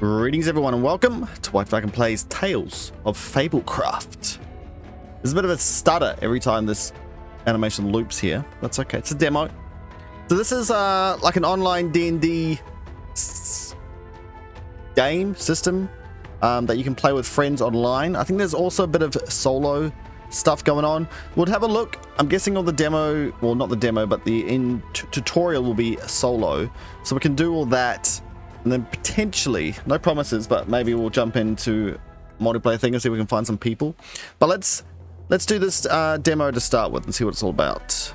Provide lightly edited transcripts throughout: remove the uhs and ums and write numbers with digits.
Greetings everyone and welcome to WhiteFalcon Plays Tales of Fablecraft. There's a bit of a stutter every time this animation loops here. That's okay, it's a demo. So this is like an online D&D game system that you can play with friends online. I think there's also a bit of solo stuff going on. We'll have a look. I'm guessing all the demo, well not the demo, but the tutorial will be solo. So we can do all that. And then potentially, no promises, but maybe we'll jump into multiplayer thing and see if we can find some people. But let's do this demo to start with and see what it's all about.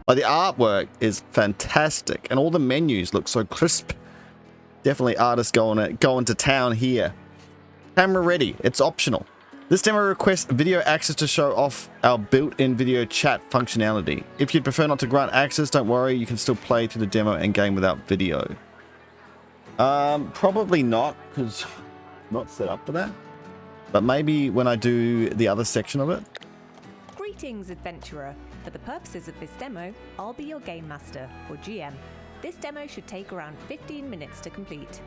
Like, the artwork is fantastic, and all the menus look so crisp. Definitely artists going to town here. Camera ready. It's optional. This demo requests video access to show off our built-in video chat functionality. If you'd prefer not to grant access, don't worry, you can still play through the demo and game without video. Probably not, because I'm not set up for that. But maybe when I do the other section of it. Greetings, adventurer. For the purposes of this demo, I'll be your game master, or GM. This demo should take around 15 minutes to complete.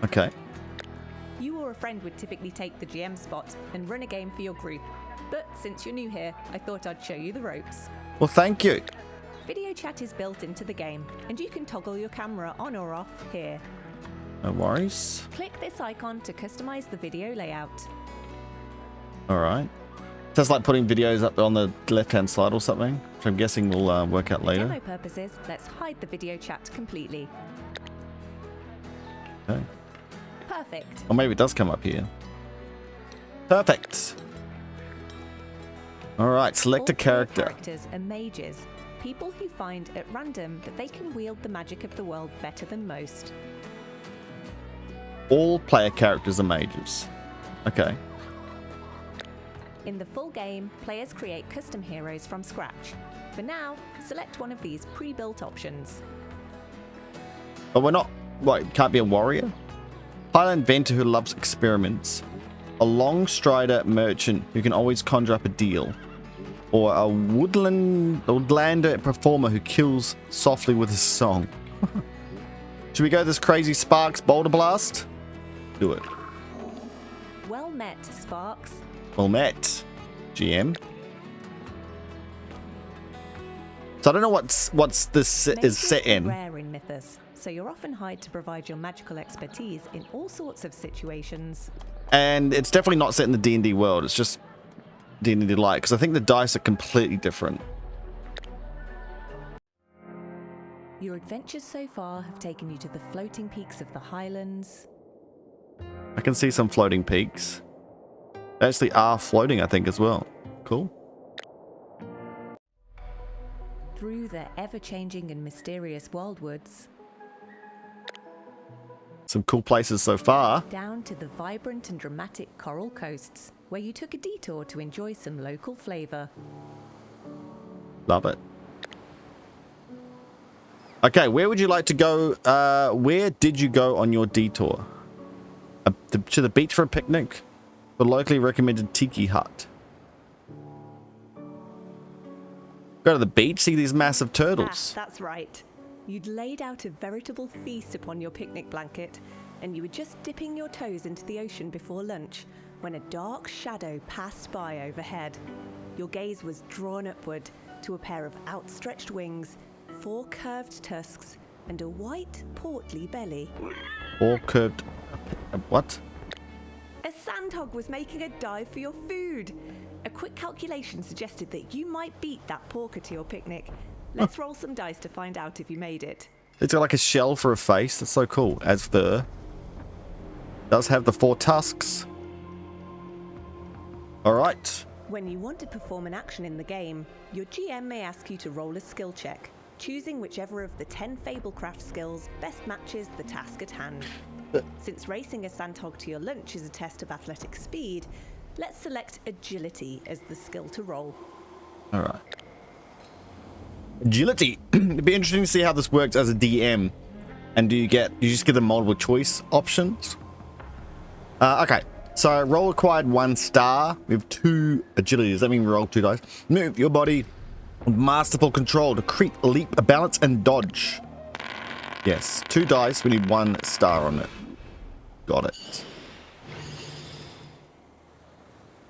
Okay. You or a friend would typically take the GM spot and run a game for your group. But since you're new here, I thought I'd show you the ropes. Well, thank you. Video chat is built into the game, and you can toggle your camera on or off here. No worries. Click this icon to customize the video layout. All right. That's like putting videos up on the left-hand side or something, which I'm guessing we'll work out For later. demo purposes, let's hide the video chat completely. Okay. Perfect. Or maybe it does come up here. Perfect. All right, select a character. All characters are mages, people who find at random that they can wield the magic of the world better than most. All player characters are mages. Okay. In the full game, players create custom heroes from scratch. For now, select one of these pre-built options. But we're not... What, can't be a warrior? Highland inventor who loves experiments. A long strider merchant who can always conjure up a deal. Or a woodlander performer who kills softly with his song. Should we go this crazy Sparks Boulder Blast? Do it. Well met, Sparks. Well met, GM. So I don't know what's this is set in. Rare in Mythas, so you're often hired to provide your magical expertise in all sorts of situations. And it's definitely not set in the D&D world. It's just D&D Light, because I think the dice are completely different. Your adventures so far have taken you to the floating peaks of the Highlands. I can see some floating peaks. They actually are floating, I think, as well. Cool. Through the ever-changing and mysterious wildwoods. Some cool places so far. Down to the vibrant and dramatic coral coasts, where you took a detour to enjoy some local flavour. Love it. Okay, where would you like to go? Where did you go on your detour? To the beach for a picnic? The locally recommended tiki hut. Go to the beach, see these massive turtles. That's right. You'd laid out a veritable feast upon your picnic blanket, and you were just dipping your toes into the ocean before lunch when a dark shadow passed by overhead. Your gaze was drawn upward to a pair of outstretched wings, 4 curved tusks, and a white, portly belly. 4 curved... What? A sandhog was making a dive for your food. A quick calculation suggested that you might beat that porker to your picnic. Let's roll some dice to find out if you made it. It's got like a shell for a face. That's so cool. As fur. Does have the 4 tusks. Alright. When you want to perform an action in the game, your GM may ask you to roll a skill check, choosing whichever of the 10 Fablecraft skills best matches the task at hand. Since racing a sandhog to your lunch is a test of athletic speed, let's select agility as the skill to roll. Alright. Agility. It'd be interesting to see how this works as a DM. And do you just get the multiple choice options? Okay. So roll acquired 1 star. We have 2 agility. Does that mean we roll 2 dice? Move your body with masterful control to creep, leap, balance, and dodge. Yes, 2 dice. We need 1 star on it. Got it.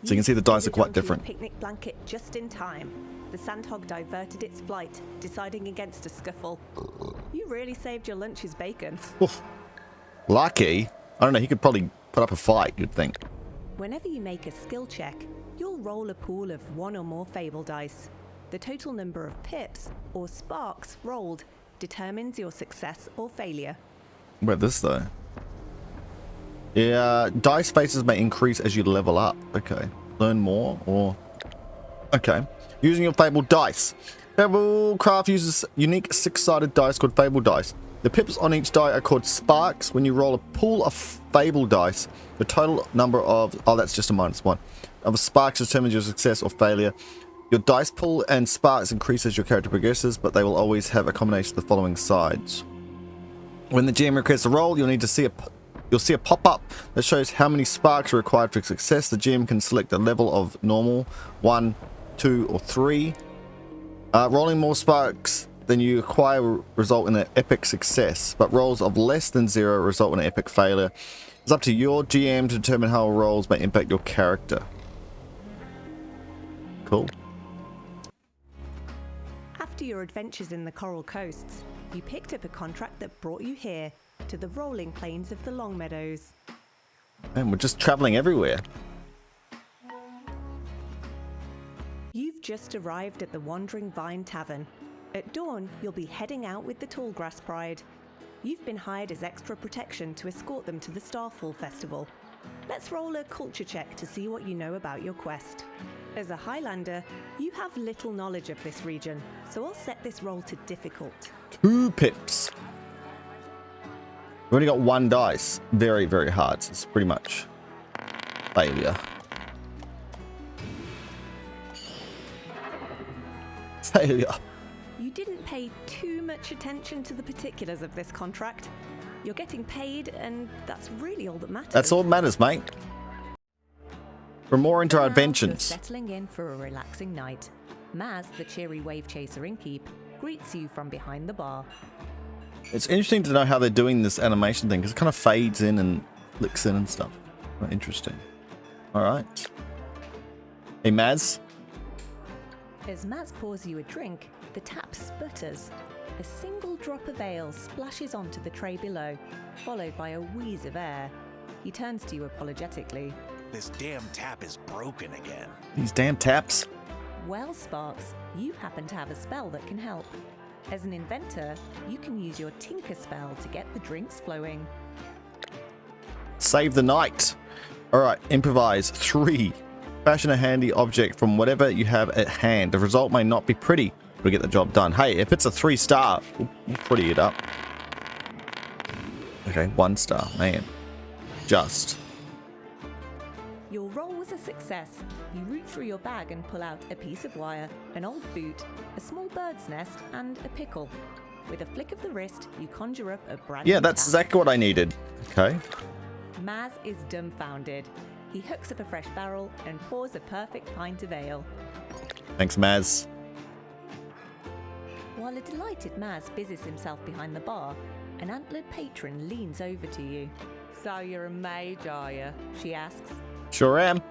So you can see the dice are quite different. Picnic blanket just in time. The sandhog diverted its flight, deciding against a scuffle. You really saved your lunch's bacon. Oof. Lucky. I don't know, he could probably put up a fight, you'd think. Whenever you make a skill check, you'll roll a pool of 1 or more fable dice. The total number of pips, or sparks, rolled determines your success or failure. Where's this, though? Yeah, dice faces may increase as you level up. Okay. Learn more, or... Okay. Using your fabled dice. Fablecraft uses unique 6-sided dice called fable dice. The pips on each die are called sparks. When you roll a pool of fable dice, the total number of... Oh, that's just a -1. Of sparks determines your success or failure. Your dice pool and sparks increase as your character progresses, but they will always have a combination of the following sides. When the GM requests a roll, you'll see a pop-up that shows how many sparks are required for success. The GM can select a level of normal, 1, 2, or 3. Rolling more sparks than you acquire result in an epic success, but rolls of less than 0 result in an epic failure. It's up to your GM to determine how rolls may impact your character. Cool. After your adventures in the Coral Coasts, you picked up a contract that brought you here, to the rolling plains of the Long Meadows. And we're just traveling everywhere. You've just arrived at the Wandering Vine Tavern. At dawn, you'll be heading out with the Tallgrass Pride. You've been hired as extra protection to escort them to the Starfall Festival. Let's roll a culture check to see what you know about your quest. As a Highlander, you have little knowledge of this region, so I'll set this roll to difficult. 2 pips. We've only got 1 dice. Very, very hard. So it's pretty much failure. Failure. You didn't pay too much attention to the particulars of this contract. You're getting paid, and that's really all that matters. That's all that matters, mate. We're more into our adventures. You're settling in for a relaxing night. Maz, the cheery wave chaser innkeep, greets you from behind the bar. It's interesting to know how they're doing this animation thing, because it kind of fades in and flicks in and stuff. Quite interesting. Alright. Hey, Maz. As Maz pours you a drink, the tap sputters. A single drop of ale splashes onto the tray below, followed by a wheeze of air. He turns to you apologetically. This damn tap is broken again. These damn taps. Well, Sparks, you happen to have a spell that can help. As an inventor, you can use your Tinker spell to get the drinks flowing. Save the night. Alright, improvise. 3. Fashion a handy object from whatever you have at hand. The result may not be pretty, but we'll get the job done. Hey, if it's a 3-star, we'll pretty it up. Okay, 1 star. Man. Just. Your roll was a success. You root through your bag and pull out a piece of wire, an old boot, a small bird's nest, and a pickle. With a flick of the wrist, you conjure up a brand new Yeah, that's tap. exactly what I needed. Okay. Maz is dumbfounded. He hooks up a fresh barrel and pours a perfect pint of ale. Thanks, Maz. While a delighted Maz busies himself behind the bar, an antlered patron leans over to you. So you're a mage, are you? She asks. Sure am.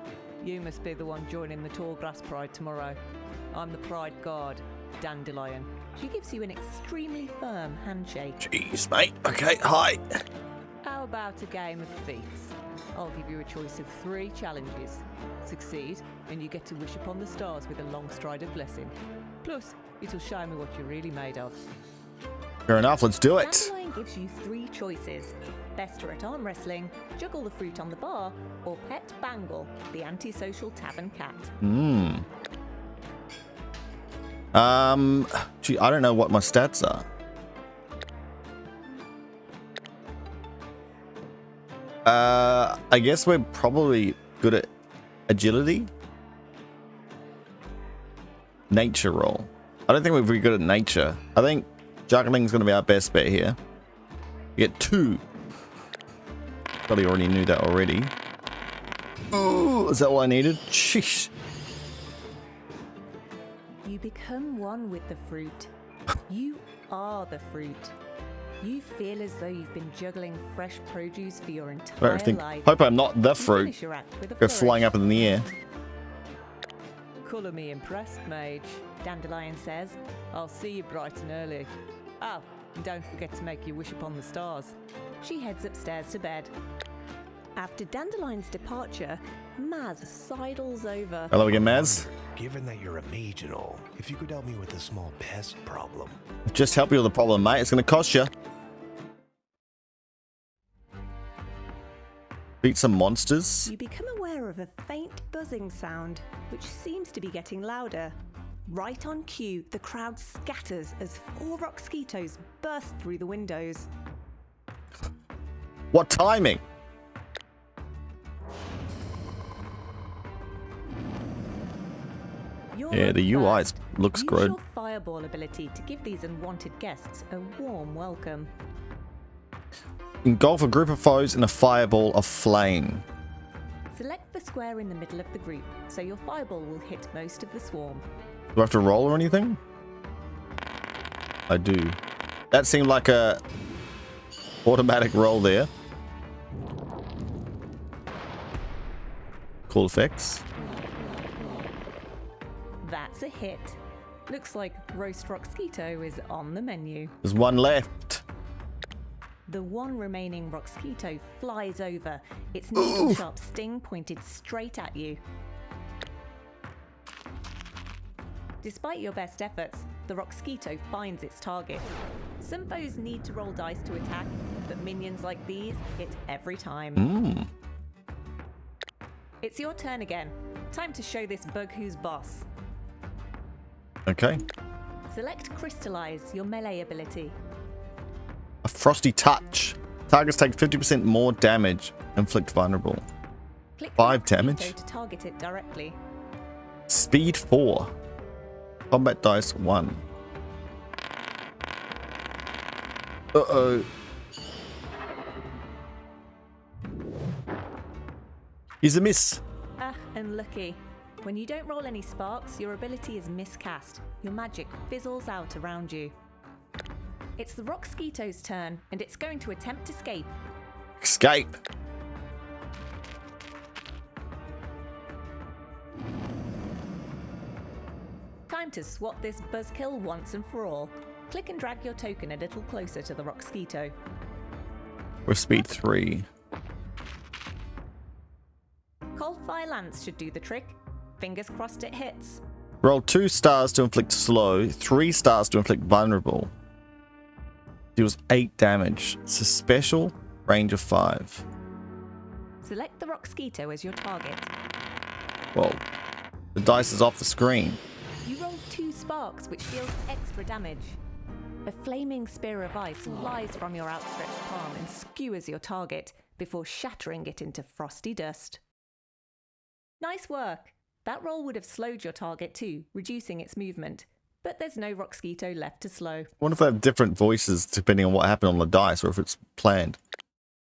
You must be the one joining the Tallgrass Pride tomorrow. I'm the Pride Guard, Dandelion. She gives you an extremely firm handshake. Jeez, mate. Okay, hi. How about a game of feats? I'll give you a choice of 3 challenges. Succeed, and you get to wish upon the stars with a long stride of blessing. Plus, it'll show me what you're really made of. Fair enough, let's do it. Dandelion gives you 3 choices. Bester at arm wrestling, juggle the fruit on the bar, or pet Bangle, the antisocial tavern cat. Gee, I don't know what my stats are. I guess we're probably good at agility. Nature roll. I don't think we're very good at nature. I think juggling's going to be our best bet here. You get 2. Probably already knew that already. Oh, is that all I needed? Sheesh. You become one with the fruit. You are the fruit. You feel as though you've been juggling fresh produce for your entire life. Hope I'm not the You fruit. finish your act with a Go flourish. flying up in the air. Colour me impressed, mage, Dandelion says. I'll see you bright and early. Oh, and don't forget to make your wish upon the stars. She heads upstairs to bed. After Dandelion's departure, Maz sidles over. Hello again, Maz. Given that you're a mage and all, if you could help me with a small pest problem. Just help you with the problem, mate. It's going to cost you. Beat some monsters. You become aware of a faint buzzing sound, which seems to be getting louder. Right on cue, the crowd scatters as 4 Rocksquitos burst through the windows. What timing? Yeah, the UI looks Use good. your fireball ability to give these unwanted guests a warm welcome. Engulf a group of foes in a fireball of flame. Select the square in the middle of the group, so your fireball will hit most of the swarm. Do I have to roll or anything? I do. That seemed like a automatic roll there. Cool effects. That's a hit. Looks like roast Rocksquito is on the menu. There's one left. The one remaining Rocksquito flies over, its needle-sharp sting pointed straight at you. Despite your best efforts, the Rocksquito finds its target. Some foes need to roll dice to attack, but minions like these hit every time. It's your turn again. Time to show this bug who's boss. Okay. Select Crystallize, your melee ability. A frosty touch. Targets take 50% more damage. Inflict vulnerable. Click 5 the damage. Rocksquito to target it directly. Speed 4. Combat dice 1. Uh-oh. He's a miss. Ah, unlucky. When you don't roll any sparks, your ability is miscast. Your magic fizzles out around you. It's the Rocksquito's turn, and it's going to attempt escape. Escape. Time to swat this buzzkill once and for all. Click and drag your token a little closer to the Rocksquito. We're speed 3. Cold Fire Lance should do the trick. Fingers crossed it hits. Roll 2 stars to inflict slow, 3 stars to inflict vulnerable. Deals 8 damage. It's a special, range of 5. Select the Rocksquito as your target. Well, the dice is off the screen. You roll 2 sparks, which deals extra damage. A flaming spear of ice flies from your outstretched palm and skewers your target before shattering it into frosty dust. Nice work! That roll would have slowed your target too, reducing its movement. But there's no Rocksquito left to slow. I wonder if they have different voices depending on what happened on the dice or if it's planned.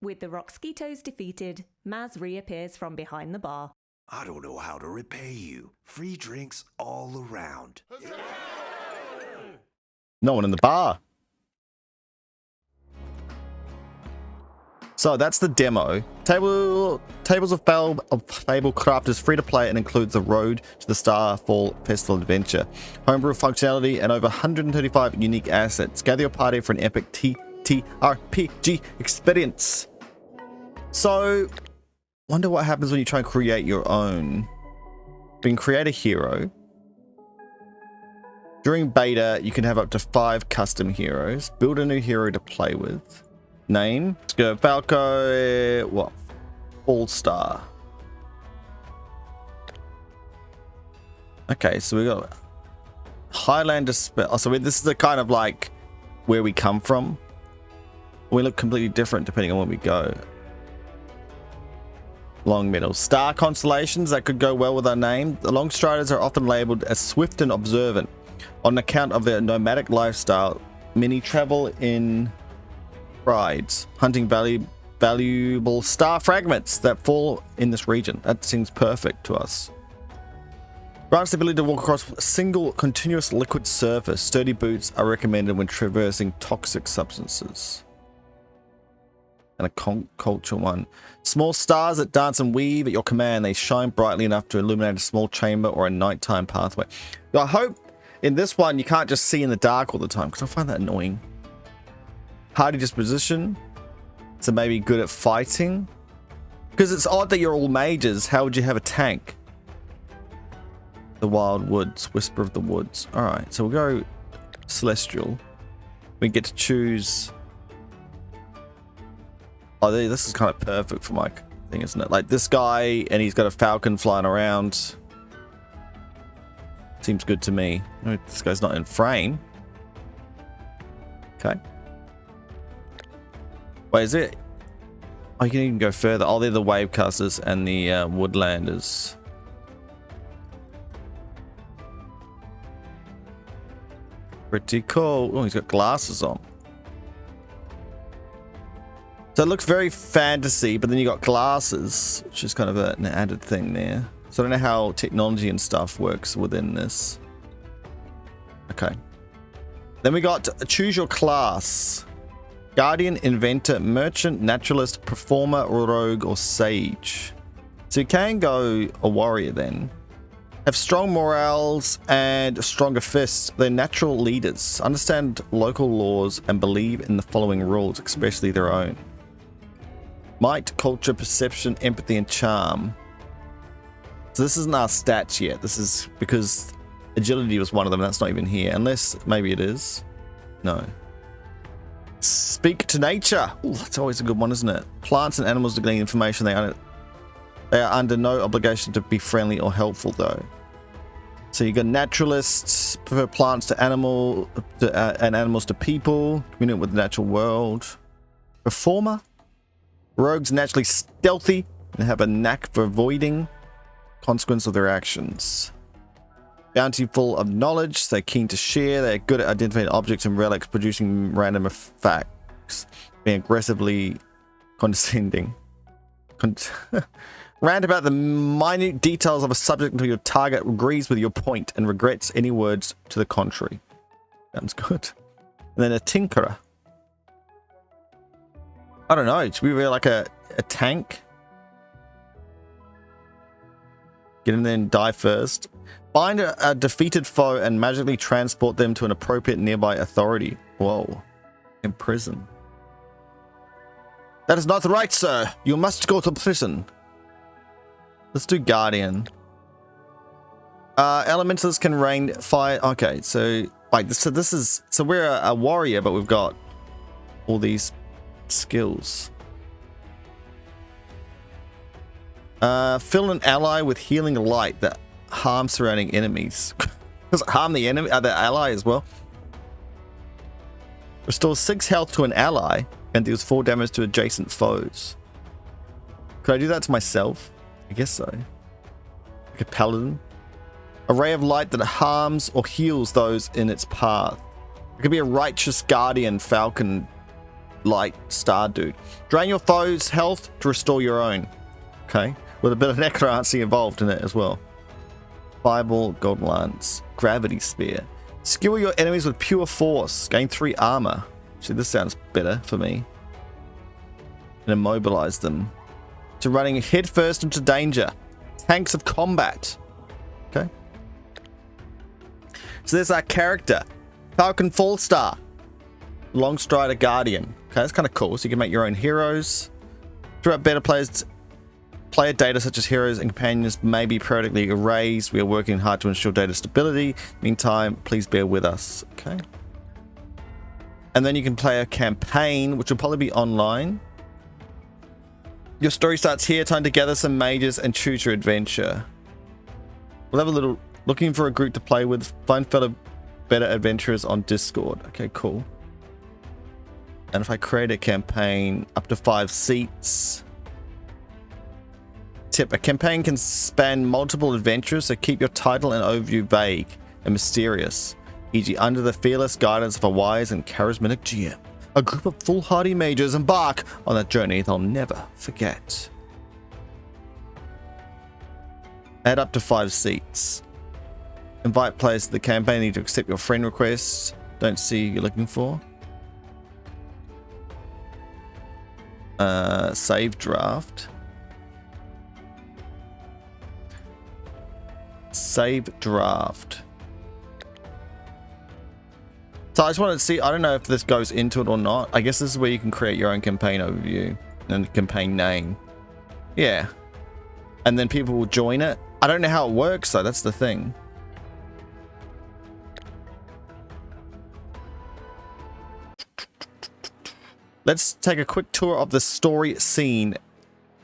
With the Rocksquitos defeated, Maz reappears from behind the bar. I don't know how to repay you. Free drinks all around. No one in the bar. So that's the demo. Tables of Fablecraft is free to play and includes the Road to the Starfall Festival Adventure, homebrew functionality, and over 135 unique assets. Gather your party for an epic TTRPG experience. So, wonder what happens when you try and create your own. You can create a hero. During beta, you can have up to 5 custom heroes. Build a new hero to play with. Name. Let's go Falco. What? All-Star. Okay, so we got Highlander spell. So this is the kind of like where we come from. We look completely different depending on where we go. Long middle. Star constellations, that could go well with our name. The Longstriders are often labeled as swift and observant on account of their nomadic lifestyle. Many travel in rides, hunting valuable star fragments that fall in this region. That seems perfect to us. Grants the ability to walk across a single continuous liquid surface. Sturdy boots are recommended when traversing toxic substances. And a culture one. Small stars that dance and weave at your command. They shine brightly enough to illuminate a small chamber or a nighttime pathway. I hope in this one you can't just see in the dark all the time, because I find that annoying. Hardy disposition. So maybe good at fighting. Because it's odd that you're all mages. How would you have a tank? The Wild Woods. Whisper of the Woods. Alright, so we'll go Celestial. We get to choose... Oh, this is kind of perfect for my thing, isn't it? Like this guy, and he's got a falcon flying around. Seems good to me. Oh, this guy's not in frame. Okay. Wait, is it? Oh, you can even go further. Oh, they're the Wavecasters and the Woodlanders. Pretty cool. Oh, he's got glasses on. So it looks very fantasy, but then you got glasses, which is kind of an added thing there. So I don't know how technology and stuff works within this. Okay. Then we got choose your class. Guardian, Inventor, Merchant, Naturalist, Performer, Rogue, or Sage. So you can go a warrior then. Have strong morals and stronger fists. They're natural leaders. Understand local laws and believe in the following rules, especially their own. Might, culture, perception, empathy, and charm. So this isn't our stats yet. This is because agility was one of them. That's not even here. Unless maybe it is. No. Speak to nature. Ooh, that's always a good one, isn't it? Plants and animals to glean information. They are under no obligation to be friendly or helpful, though. So you got naturalists, prefer plants to and animals to people. Communicate with the natural world. Performer. Rogues naturally stealthy and have a knack for avoiding consequence of their actions. Bountiful of knowledge, they're keen to share, they're good at identifying objects and relics, producing random facts, being aggressively condescending. Rant about the minute details of a subject until your target agrees with your point and regrets any words to the contrary. Sounds good. And then a tinkerer. I don't know. Should we wear like a tank? Get in there and die first. Find a defeated foe and magically transport them to an appropriate nearby authority. Whoa. Imprison. That is not right, sir. You must go to prison. Let's do Guardian. Elementals can rain fire. Okay, so like so we're a warrior, but we've got all these skills. Fill an ally with healing light that harms surrounding enemies. Does it harm the enemy, the ally as well? Restores 6 health to an ally and deals 4 damage to adjacent foes. Could I do that to myself? I guess so. Like a paladin. A ray of light that harms or heals those in its path. It could be a righteous guardian falcon light star dude. Drain your foe's health to restore your own. Okay. With a bit of necromancy involved in it as well. Fireball, golden lance, gravity spear. Skewer your enemies with pure force. Gain 3 armor. See, this sounds better for me. And immobilize them. To running headfirst into danger. Tanks of combat. Okay. So there's our character. Falcon Fallstar. Longstrider Guardian. Okay, that's kind of cool. So you can make your own heroes. Throughout beta players, player data such as heroes and companions may be periodically erased. We are working hard to ensure data stability. Meantime, please bear with us. Okay. And then you can play a campaign, which will probably be online. Your story starts here. Time to gather some mages and choose your adventure. We'll have a little looking for a group to play with. Find fellow better adventurers on Discord. Okay, cool. And if I create a campaign, up to 5 seats. Tip, a campaign can span multiple adventures, so keep your title and overview vague and mysterious, e.g. under the fearless guidance of a wise and charismatic GM. A group of foolhardy mages embark on a journey they'll never forget. Add up to 5 seats. Invite players to the campaign. Need to accept your friend requests. Don't see who you're looking for. Save draft. Save draft. So I just wanted to see, I don't know if this goes into it or not. I guess this is where you can create your own campaign overview and campaign name. Yeah. And then people will join it. I don't know how it works though, that's the thing. Let's take a quick tour of the story scene.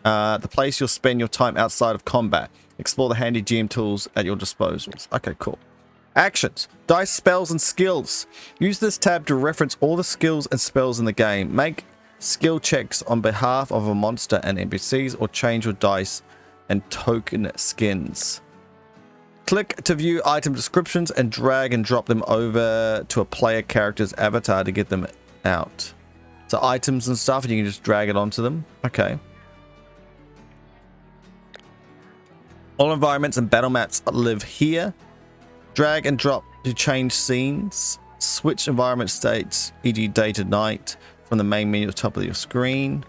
The place you'll spend your time outside of combat. Explore the handy GM tools at your disposals. Okay, cool. Actions. Dice, spells, and skills. Use this tab to reference all the skills and spells in the game. Make skill checks on behalf of a monster and NPCs, or change your dice and token skins. Click to view item descriptions and drag and drop them over to a player character's avatar to get them out. So items and stuff, and you can just drag it onto them. Okay. All environments and battle maps live here. Drag and drop to change scenes. Switch environment states, e.g. day to night, from the main menu at the top of your screen.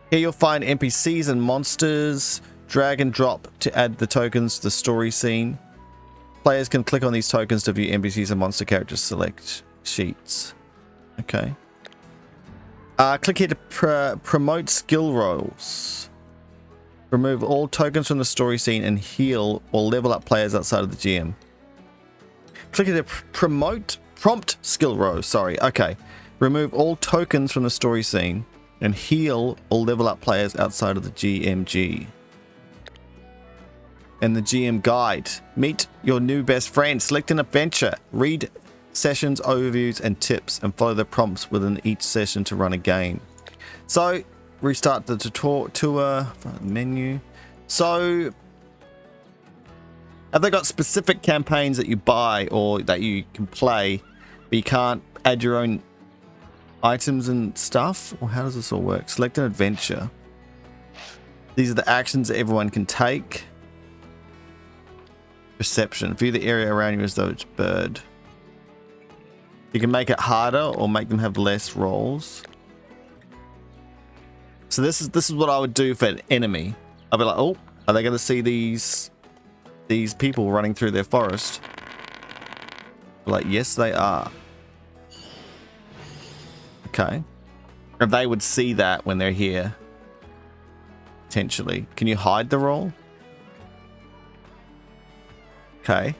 Here you'll find NPCs and monsters. Drag and drop to add the tokens to the story scene. Players can click on these tokens to view NPCs and monster characters select sheets. Okay. Click here to promote skill rolls. Remove all tokens from the story scene and heal or level up players outside of the GM. Click here to prompt skill rolls. Sorry. Okay. Remove all tokens from the story scene and heal or level up players outside of the GMG. And the GM guide. Meet your new best friend. Select an adventure. Read sessions, overviews, and tips, and follow the prompts within each session to run a game. So, restart the tour menu. So, have they got specific campaigns that you buy or that you can play, but you can't add your own items and stuff? Or how does this all work? Select an adventure. These are the actions that everyone can take. Perception. View the area around you as though it's bird. You can make it harder or make them have less rolls. So this is what I would do for an enemy. I'd be like, oh, are they going to see these people running through their forest? Like, yes, they are. Okay. If they would see that when they're here, potentially. Can you hide the roll? Okay.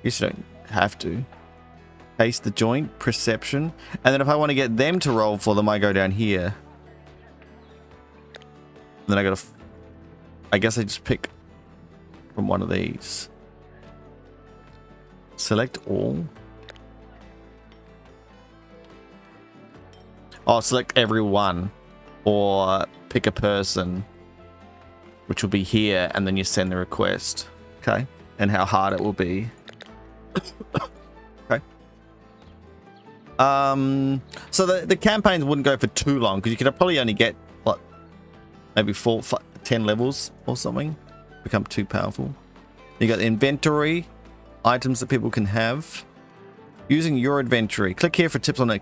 Guess you don't have to. Taste the joint, perception, and then if I want to get them to roll for them, I go down here. And then I gotta, I guess I just pick from one of these. Select all. Oh, select everyone, or pick a person, which will be here, and then you send the request. Okay, and how hard it will be. Okay. So the campaigns wouldn't go for too long because you could probably only get what, maybe 10 levels or something. Become too powerful. You got the inventory, items that people can have. Using your inventory. Click here for tips on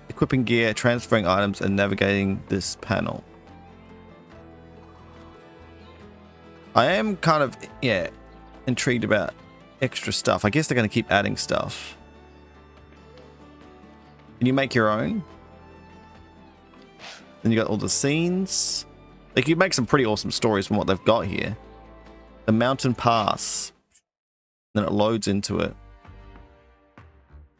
equipping gear, transferring items, and navigating this panel. I am kind of, yeah, intrigued about extra stuff. I guess they're going to keep adding stuff. Can you make your own? Then you got all the scenes. Like, you make some pretty awesome stories from what they've got here. The mountain pass. Then it loads into it.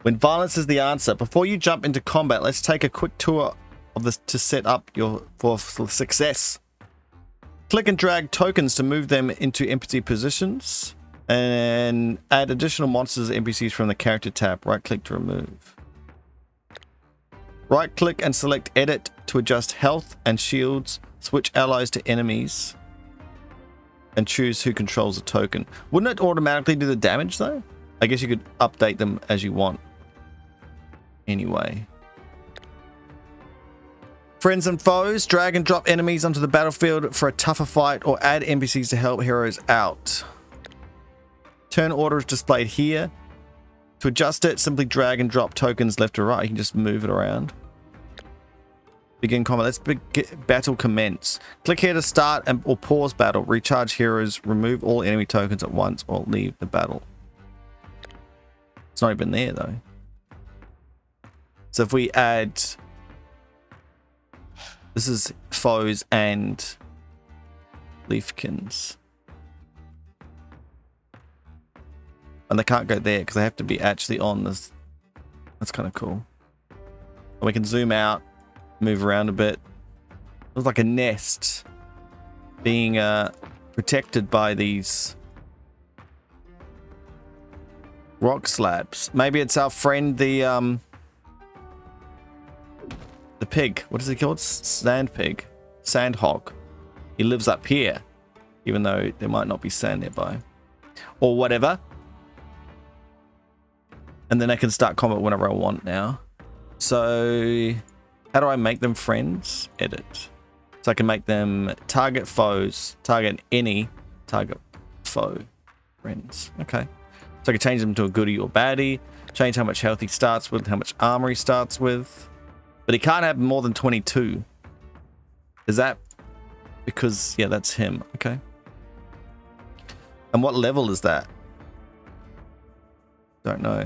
When violence is the answer. Before you jump into combat, let's take a quick tour of this to set up for success. Click and drag tokens to move them into NPC positions. And add additional monsters and NPCs from the character tab. Right click to remove. Right click and select edit to adjust health and shields. Switch allies to enemies. And choose who controls the token. Wouldn't it automatically do the damage though? I guess you could update them as you want. Anyway. Friends and foes. Drag and drop enemies onto the battlefield for a tougher fight, or add NPCs to help heroes out. Turn order is displayed here. To adjust it, simply drag and drop tokens left or right. You can just move it around. Begin combat. Let's battle commence. Click here to start or pause battle. Recharge heroes. Remove all enemy tokens at once or leave the battle. It's not even there though. So if we add... This is foes and leafkins. And they can't go there because they have to be actually on this. That's kind of cool. And we can zoom out, move around a bit. Looks like a nest being protected by these rock slabs. Maybe it's our friend, the pig. What is he called? Sand pig. Sandhog. He lives up here, even though there might not be sand nearby. Or whatever. And then I can start combat whenever I want now. So, how do I make them friends? Edit. So I can make them target foes, target any target foe friends. Okay. So I can change them to a goodie or baddie, change how much health he starts with, how much armor he starts with. But he can't have more than 22. Is that because, yeah, that's him. Okay. And what level is that? Don't know.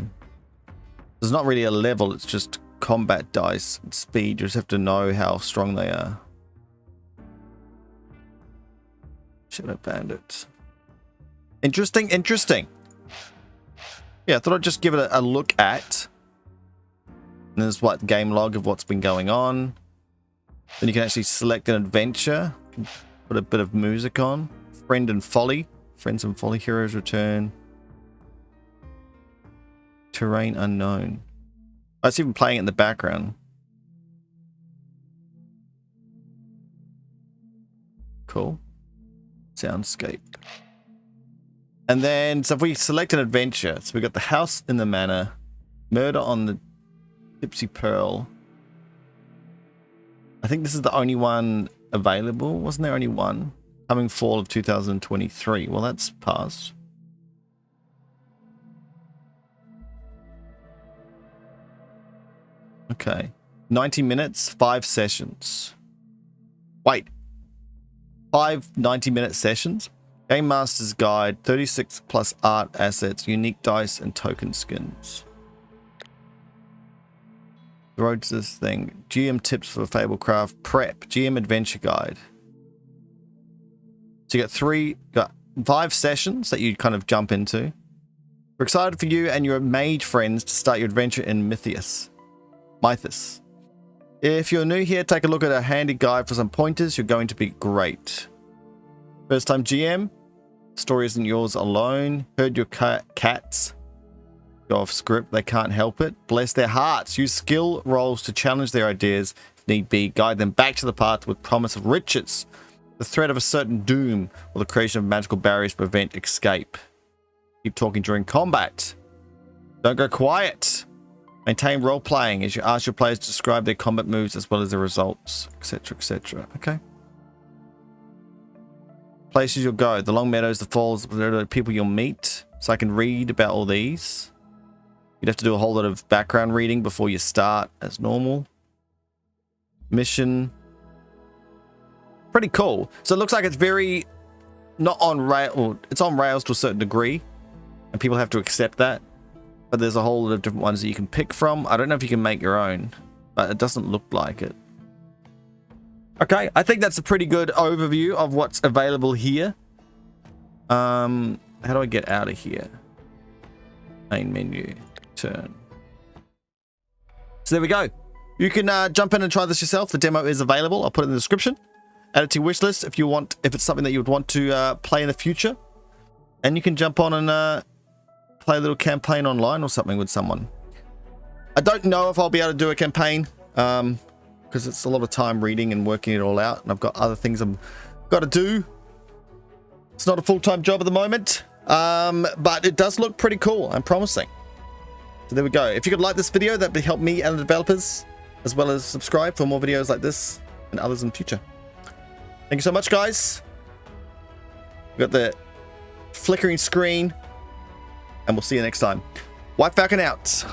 There's not really a level, it's just combat dice and speed. You just have to know how strong they are. Shadow Bandit. Interesting, interesting. Yeah, I thought I'd just give it a look at. And there's what game log of what's been going on. Then you can actually select an adventure. Put a bit of music on. Friend and Folly. Friends and Folly heroes return. Terrain unknown. I was even playing it in the background. Cool. Soundscape. And then, so if we select an adventure, so we got the house in the manor, murder on the Tipsy Pearl. I think this is the only one available. Wasn't there only one? Coming fall of 2023. Well, that's passed. Okay. 90 minutes, 5 sessions. Wait. 5 90-minute sessions? Game Master's Guide, 36 plus art assets, unique dice, and token skins. The road to this thing. GM tips for Fablecraft. Prep. GM Adventure Guide. So you got 5 sessions that you kind of jump into. We're excited for you and your mage friends to start your adventure in Mythas. If you're new here, take a look at a handy guide for some pointers. You're going to be great. First time GM. Story isn't yours alone. Heard your cats. Go off script. They can't help it. Bless their hearts. Use skill rolls to challenge their ideas. If need be, guide them back to the path with promise of riches. The threat of a certain doom or the creation of magical barriers to prevent escape. Keep talking during combat. Don't go quiet. Maintain role-playing as you ask your players to describe their combat moves as well as their results, etc., etc. Okay. Places you'll go. The long meadows, the falls, the people you'll meet. So I can read about all these. You'd have to do a whole lot of background reading before you start as normal. Mission. Pretty cool. So it looks like it's very not on rail. Well, it's on rails to a certain degree. And people have to accept that. But there's a whole lot of different ones that you can pick from. I don't know if you can make your own, but it doesn't look like it. Okay, I think that's a pretty good overview of what's available here. How do I get out of here? Main menu. Turn. So there we go. You can jump in and try this yourself. The demo is available. I'll put it in the description. Add it to your wish list if it's something that you would want to play in the future. And you can jump on and play a little campaign online or something with someone. I don't know if I'll be able to do a campaign because it's a lot of time reading and working it all out, and I've got other things I've got to do. It's not a full-time job at the moment, but it does look pretty cool and promising. So there we go. If you could like this video, that would help me and the developers, as well as subscribe for more videos like this and others in the future. Thank you so much, guys. We've got the flickering screen. and we'll see you next time. WhiteFalcon out.